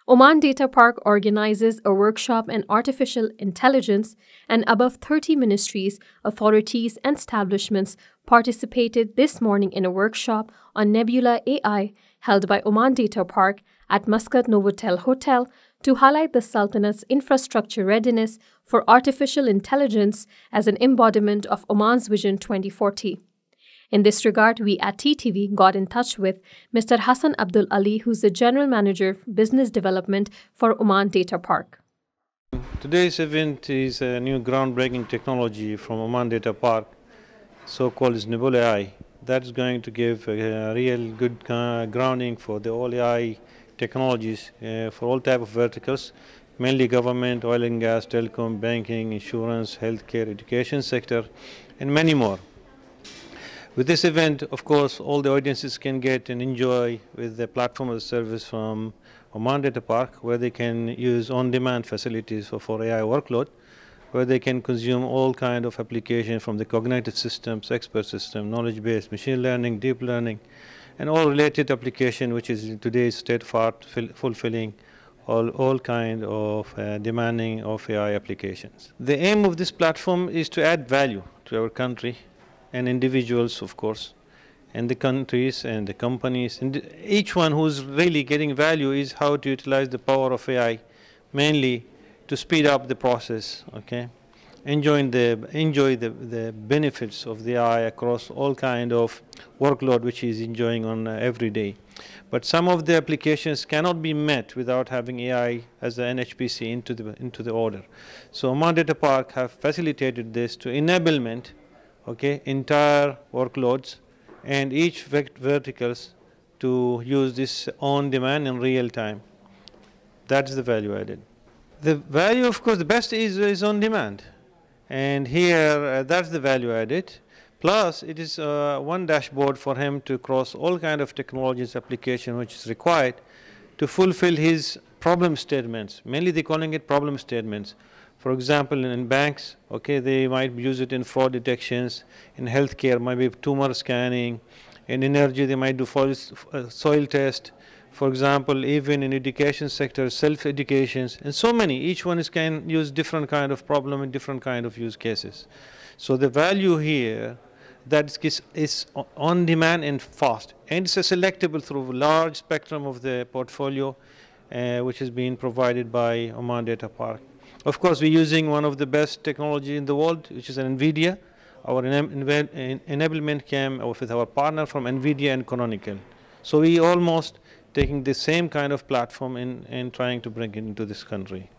Oman Data Park organizes a workshop in artificial intelligence, and above 30 ministries, authorities, and establishments participated this morning in a workshop on Nebula AI held by Oman Data Park at Muscat Novotel Hotel to highlight the Sultanate's infrastructure readiness for artificial intelligence as an embodiment of Oman's Vision 2040. In this regard, we at TTV got in touch with Mr. Hassan Abdul Ali, who's the General Manager of Business Development for Oman Data Park. Today's event is a new groundbreaking technology from Oman Data Park, so-called Nebula AI. That's going to give a real good grounding for the all AI technologies for all type of verticals, mainly government, oil and gas, telecom, banking, insurance, healthcare, education sector, and many more. With this event, of course, all the audiences can get and enjoy with the platform as a service from Oman Data Park, where they can use on-demand facilities for AI workload, where they can consume all kind of application from the cognitive systems, expert system, knowledge-based, machine learning, deep learning, and all related application, which is in today's state of art, fulfilling all kind of demanding of AI applications. The aim of this platform is to add value to our country and individuals, of course, and the countries and the companies. And each one who's really getting value is how to utilize the power of AI, mainly to speed up the process, okay? Enjoy the benefits of the AI across all kind of workload which is enjoying on every day. But some of the applications cannot be met without having AI as an NHPC into the order. So Oman Data Park have facilitated this to enablement, okay, entire workloads and each verticals to use this on demand in real time. That's the value added. The value, of course, the best is on demand. And here, that's the value added. Plus, it is one dashboard for him to cross all kind of technologies application which is required to fulfill his problem statements. Mainly they're calling it problem statements. For example, in banks, okay, they might use it in fraud detections. In healthcare, might be tumor scanning. In energy, they might do soil test. For example, even in education sector, self-educations, and so many. Each one can use different kind of problem and different kind of use cases. So the value here that is on demand and fast, and it's selectable through a large spectrum of the portfolio, which is being provided by Oman Data Park. Of course, we're using one of the best technology in the world, which is an NVIDIA. Our enablement came with our partner from NVIDIA and Canonical. So we almost taking the same kind of platform and trying to bring it into this country.